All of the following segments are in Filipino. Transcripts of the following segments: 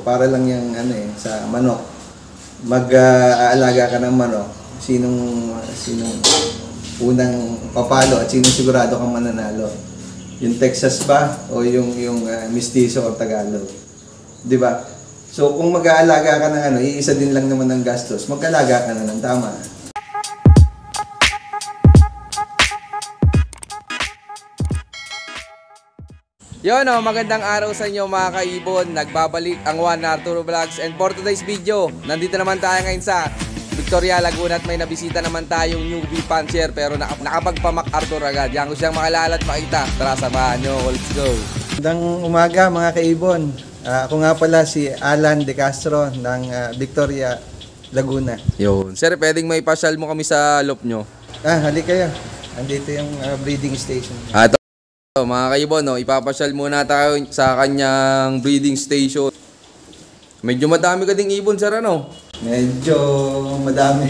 para lang yung ano sa manok. Mag-aalaga ka ng manok. Sinong unang papalo at sinong sigurado kang mananalo? Yung Texas ba o yung Mestizo o Tagalog? 'Di ba? So kung mag-aalaga ka ng iisa din lang naman ng gastos, mag-alaga ka na ng tama. Yun magandang araw sa inyo mga kaibon. Nagbabalik ang Juan Arturo Vlogs, and for today's video, nandito naman tayo ngayon sa Victoria, Laguna, at may nabisita naman tayong newbie puncher pero nakapagpa-Mac Arthur agad. Yan ko siyang makilala at makita. Tara, samahan nyo. Let's go. Magandang umaga mga kaibon. Ako nga pala si Alan De Castro ng Victoria, Laguna. Yun. Sir, pwedeng may pasyal mo kami sa loop nyo? Halika kayo. Andito yung breeding station. Ito, mga kaibon, ipapasyal muna tayo sa kanyang breeding station. Medyo madami ka ding ibon, sir, ano? Medyo madami.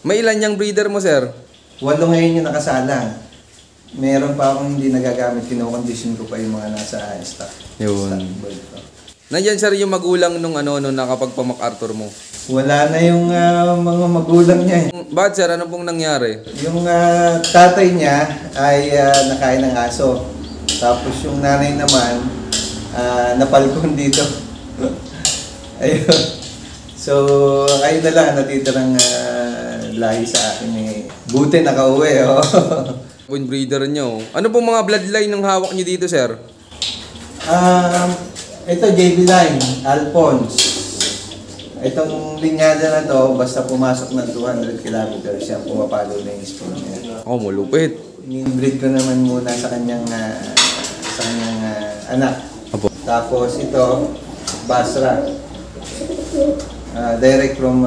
May ilan yung breeder mo, sir? 8 ngayon yung nakasala. Meron pa akong hindi nagagamit. Kino-condition ko pa yung mga nasa stock. Yun. Stock bird ko. Nandyan, sir, yung magulang nung nakapagpa-Mac Arthur mo? Wala na yung mga magulang niya. Bakit, sir? Ano pong nangyari? Yung tatay niya ay nakain ng aso. Tapos yung nanay naman, napalkon dito. Ayun. So, ayun na lang, natitirang lahi sa akin eh. Buti nakauwi, oh. Yung breeder nyo. Ano pong mga bloodline ng hawak nyo dito, sir? Ito, JB Line, Alphonse. Itong linyada na to, basta pumasok ng 200 kilometers siya, pumapalo na yung speed niya. Oh, malupit. In-breed ko naman muna sa kanyang anak. Apo. Tapos ito, Basra. Direct from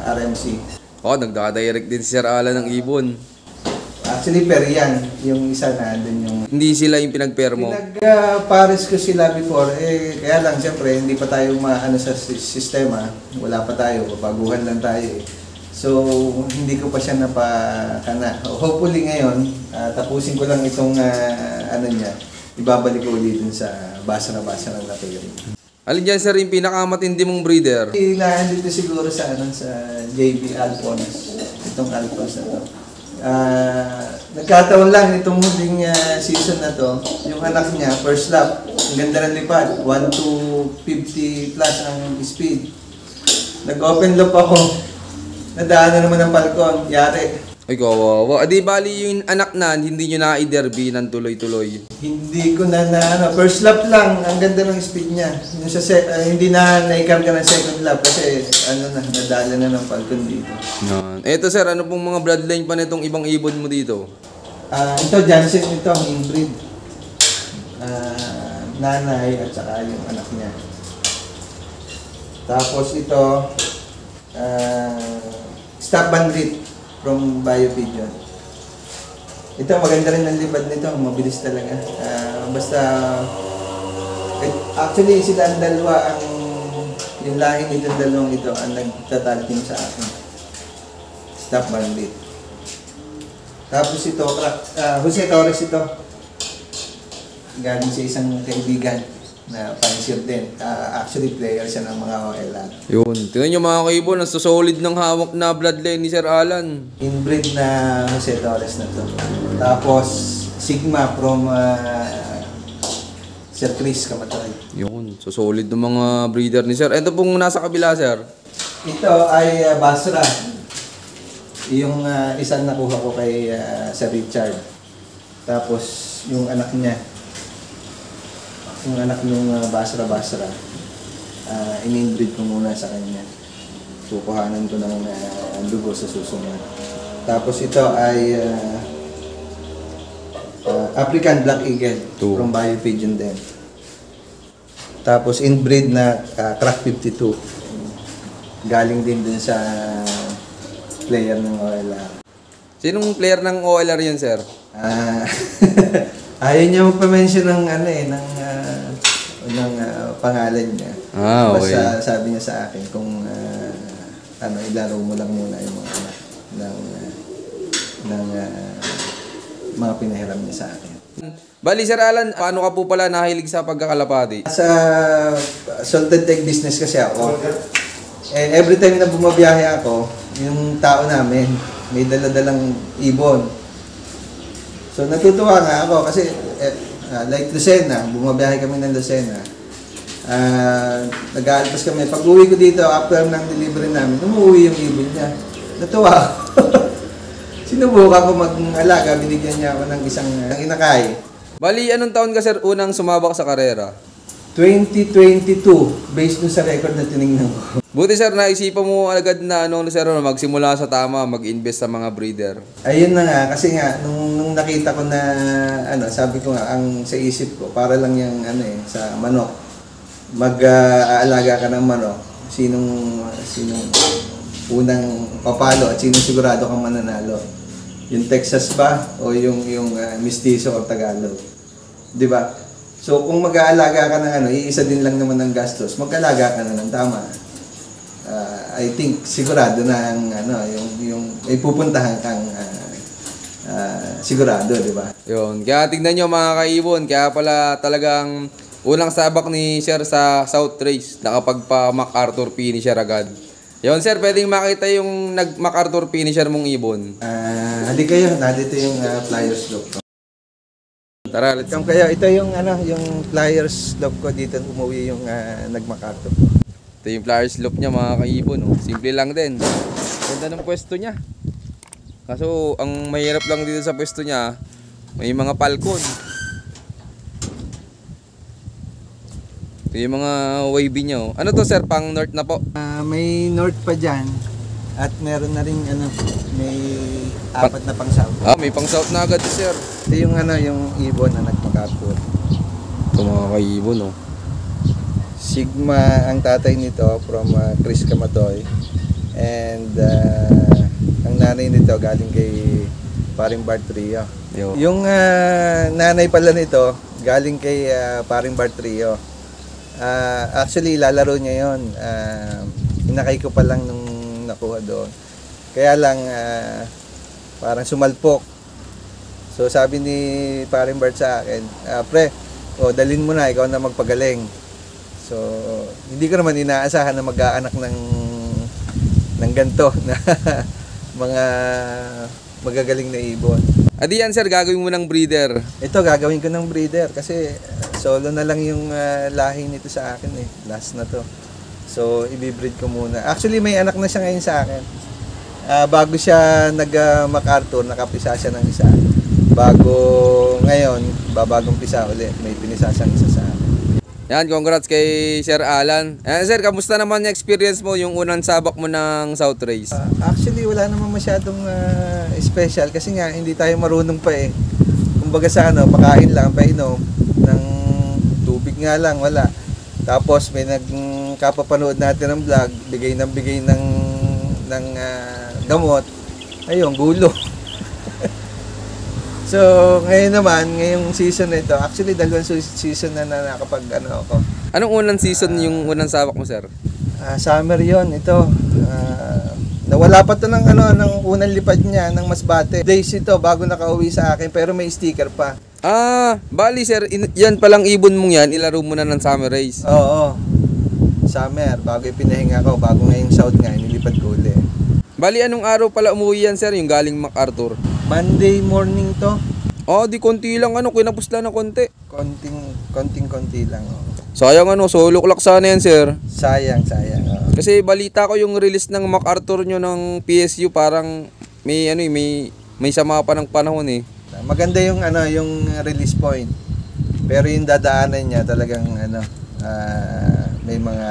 RMC. Oh, nagdaka-direct din si Sir Alan ng ibon. Actually, per yan. Yung isa na, dun yung... Hindi sila yung pinag-pair mo? Pinag-pares ko sila before. Kaya lang, siyempre, hindi pa tayo maano sa sistema. Wala pa tayo. Baguhan lang tayo eh. So, hindi ko pa siya napakana. Hopefully ngayon, tapusin ko lang itong niya. Ibabalik ko ulit dun sa Basra-Basra na natulog. Alin dyan, sir, yung pinakamatindi mong breeder? Kailangan dito siguro sa JB Alphonse. Itong Alphonse na to. Nagkataon lang itong huling season na to, yung anak niya, first lap, ang ganda ng lipad, 1 to 50 plus ang speed. Nag-open loop ako, nadaan na naman ng palkon, yari. Ay, kawawa. Adi, bali yung anak na, hindi nyo na-i-derby ng tuloy-tuloy. Hindi ko na first lap lang, ang ganda ng speed niya. Yung hindi na naikarga ng second lap kasi nadala na ng palkon dito. Eto, sir, ano pong mga bloodline pa nitong ibang ibon mo dito? Ito, Jansen, ito ang inbreed. Nanay at saka yung anak niya. Tapos ito, Stop Bandit from Biopigeon. Ito, maganda rin ang libad nito, mabilis talaga. Basta, actually sila ang dalawa, yung lahi nitong dalawang ito ang nagtatalking sa akin. Stop Bandit. Tapos ito, Jose Torres ito. Galing sa isang kaibigan na pansir din. Actually, player siya ng mga OLR. Yun. Tingnan nyo mga kaibon, ang solid ng hawak na bloodline ni Sir Alan. Inbreed na Jose Torres na to. Tapos, Sigma from Sir Chris Kamatoy. Yun. Solid ng mga breeder ni Sir. Ito pong nasa kabila, Sir. Ito ay Basra. Yung isang nakuha ko kay Sir Richard. Tapos, yung anak niya. Yung anak ng Basra-Basra. In-inbreed ko muna sa kanya. Kukuhanan ko ng dugo sa susunod. Tapos ito ay African Black Eagle from Biopigeon din. Tapos inbreed na Crack 52. Galing din dun sa player ng OLR. Sinong player ng OLR yun, sir? Ayaw niya magpa-mention ng pangalan niya. Okay. Basta sabi niya sa akin kung ilaro mo lang muna yung mga anak ng mga pinahiram niya sa akin. Bali, Sir Alan, paano ka po pala nahilig sa pagkakalapati? Sa salted egg business kasi ako. And every time na bumabiyahe ako, yung tao namin, may dala-dalang ibon. So natutuwa nga ako kasi like Lucena, bumabiyahe kami ng Lucena. Nag-aalpas kami. Pag uwi ko dito, after ng delivery namin, umuwi yung ibon niya. Natuwa ako. Sinubukan ko mag-alaga, binigyan niya ako ng isang inakay. Bali, anong taon ka, Sir, unang sumabak sa karera? 2022, based dun sa record na tinignan ko. Buti, Sir, naisipan mo agad na Sir, magsimula sa tama, mag-invest sa mga breeder. Ayun na nga, kasi nga, nung nakita ko na, sabi ko nga, ang sa isip ko, para lang yung, sa manok. Mag-aalaga ka ng manok. Sinong unang papalo at sinong sigurado kang mananalo. Yung Texas ba o yung Mestizo o Tagalog. 'Di ba? So kung mag-aalaga ka ng iisa din lang naman ng gastos, mag-aalaga ka na ng tama. I think sigurado na ang yung may pupuntahan kang sigurado, 'di ba? Yun. Kaya tingnan niyo mga kaibon, kaya pala talagang unang sabak ni Sir sa South Race, nakapagpa MacArthur finisher agad. Yun, Sir, pwedeng makita yung nag-MacArthur finisher mong ibon. Hali kayo, nandito yung flyers loop ko. Tara, let's Come kayo, ito yung yung flyers loop ko dito, umuwi yung nag-MacArthur. Ito yung flyers loop niya mga kaibon. Simple lang din. Ganda ng pwesto niya. Kaso, ang mahirap lang dito sa pwesto niya, may mga falcon. Ito yung mga wavy niya. Ano to, Sir? Pang north na po? May north pa dyan. At meron na rin may apat na pang south. May pang south na agad, Sir. Ito yung yung ibon na nag-MacArthur. Ito mga kaibon, Sigma ang tatay nito from Chris Camatoy. And ang nanay nito galing kay Paring Bart Trio. Yo. Yung nanay pala nito galing kay Paring Bart Trio. Actually, lalaro niya yun. Inakay ko pa lang nung nakuha doon. Kaya lang, parang sumalpok. So, sabi ni Paring Bart sa akin, pre, dalhin mo na, ikaw na magpagaling. So, hindi ko naman inaasahan na mag-aanak ng ganito na mga magagaling na ibon. Adi yan, Sir, gagawin mo ng breeder. Ito, gagawin ko ng breeder kasi solo na lang yung lahi nito sa akin last na to. So, ibibreed ko muna. Actually, may anak na siya ngayon sa akin. Bago siya nag-MacArthur, nakapisa siya ng isa. Bago ngayon, babagong pisa ulit. May pinisa siyang isa sa akin. Yan, congrats kay Sir Alan. Sir, kamusta naman yung experience mo, yung unang sabak mo ng South Race? Actually, wala naman masyadong special kasi nga, hindi tayo marunong pa Kumbaga sa pakain lang, painom ng tubig nga lang, wala. Tapos may kapapanood natin ng vlog, bigay ng gamot. Ayun, gulo. So, ngayon naman, ngayong season na ito, actually dalawang season na nakapag ako. Anong unang season yung unang sabak mo, Sir? Summer yon ito. Nawala pa to ng unang lipad niya ng Masbate. Days ito bago nakauwi sa akin pero may sticker pa. Bali, Sir, yan palang ibon mong yan, ilaro mo na ng summer race. Oo. Summer, bago ipinahinga ko, bago ngayong South nga, nilipad ko ulit. Bali, anong araw pala umuwi yan, Sir, yung galing MacArthur? Monday morning to. Di konti lang, kinapos lang ng konti. Konting-konti lang. Sayang solo clock sana yan, Sir. Sayang. Kasi balita ko yung release ng MacArthur nyo ng PSU, parang may sama pa ng panahon Maganda yung yung release point. Pero yung dadaanan niya talagang may mga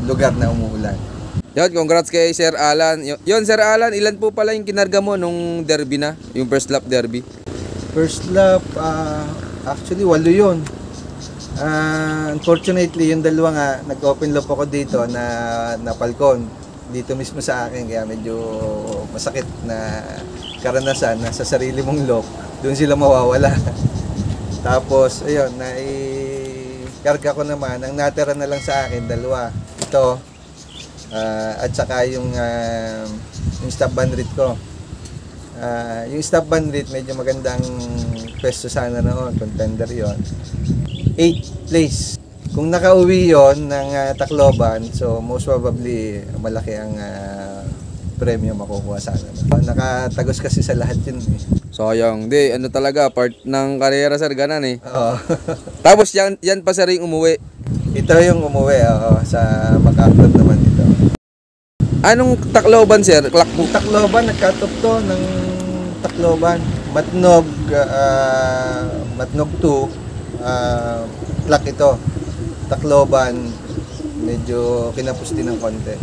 lugar na umuulan. Yan, congrats kay Sir Alan. Yon, Sir Alan, ilan po pala yung kinarga mo nung derby na? Yung first lap derby? First lap, actually 8 yun. Unfortunately, yung dalawa nga, nag-open lap ako dito na Falcon. Dito mismo sa akin, kaya medyo masakit na karanasan na sa sarili mong lock, doon sila mawawala. Tapos, ayun, karga ko naman, ang natira na lang sa akin, dalawa. Ito, at saka yung stop bandrit ko. Yung Stop Bandit, medyo magandang pwesto sana noon, contender yon. 8th place. Kung nakauwi yon ng Tacloban, so most probably malaki ang premyo makukuha sana. Nakatagos kasi sa lahat yun eh. Sayang. Di, ano talaga, part ng karera sir, ganan eh. Oo. Tapos yan pa sir yung umuwi. Ito yung umuwi, sa MacArthur naman ito. Anong Tacloban sir? Tacloban, nagkatop to ng Tacloban. Matnog 2, plak ito. Tacloban, medyo kinapos din ng konti.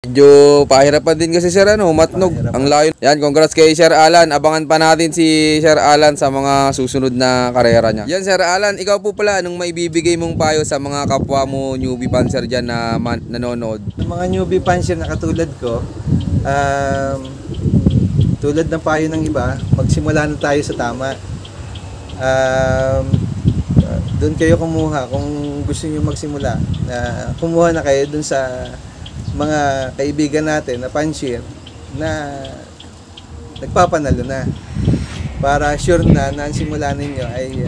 Medyo pahirapan din kasi sir Matnog. Ang layo. Yan, congrats kay Sir Alan. Abangan pa natin si Sir Alan sa mga susunod na karera niya. Yan Sir Alan, ikaw po pala anong maibibigay mong payo sa mga kapwa mo newbie panser dyan na nanonood? Yung mga newbie panser na katulad ko, tulad ng payo ng iba, magsimula na tayo sa tama. Doon kayo kumuha kung gusto niyo magsimula. Kumuha na kayo doon sa mga kaibigan natin na pansier na nagpapanalo na, para sure na ang simula ninyo ay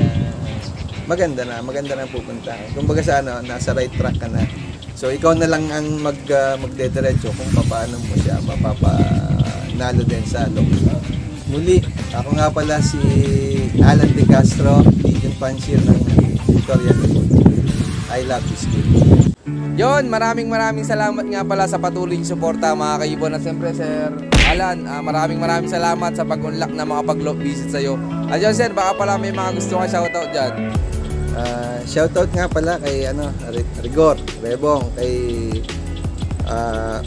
maganda na pupunta. Kumbaga sa nasa right track ka na. So ikaw na lang ang magdediretso kung paano mo siya mapapanalo din sa lokal. Muli, ako nga pala si Alan De Castro, Legion Pansier ng Victoria. I love this game. Yon, maraming salamat nga pala sa patuloy yung suporta mga kaibon. At siyempre Sir Alan, maraming salamat sa pag-unlock na mga pag-lock visit sa'yo. At yun sir, baka pala may mga gusto ka shoutout dyan. Shoutout nga pala kay Rigor, Rebong, kay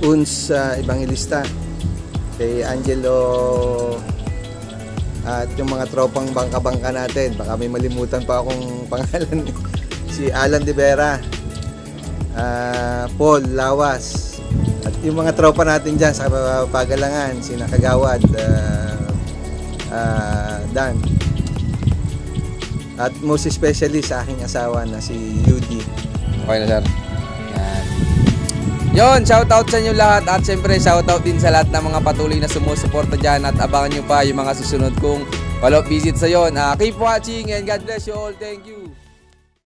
Uns Evangelista, kay Angelo, at yung mga tropang bangka-bangka natin. Baka may malimutan pa akong pangalan. Si Alan De Vera, Paul Lawas, at yung mga tropa natin dyan sa Pagalangan, si Nakagawad, Dan, at most especially sa aking asawa na si Yudi. Okay na sir. Yon, shoutout sa inyo lahat, at syempre shoutout din sa lahat ng mga patuloy na sumusuporta dyan, at abangan nyo pa yung mga susunod kong follow-up visit sa yon. Keep watching and God bless you all. Thank you.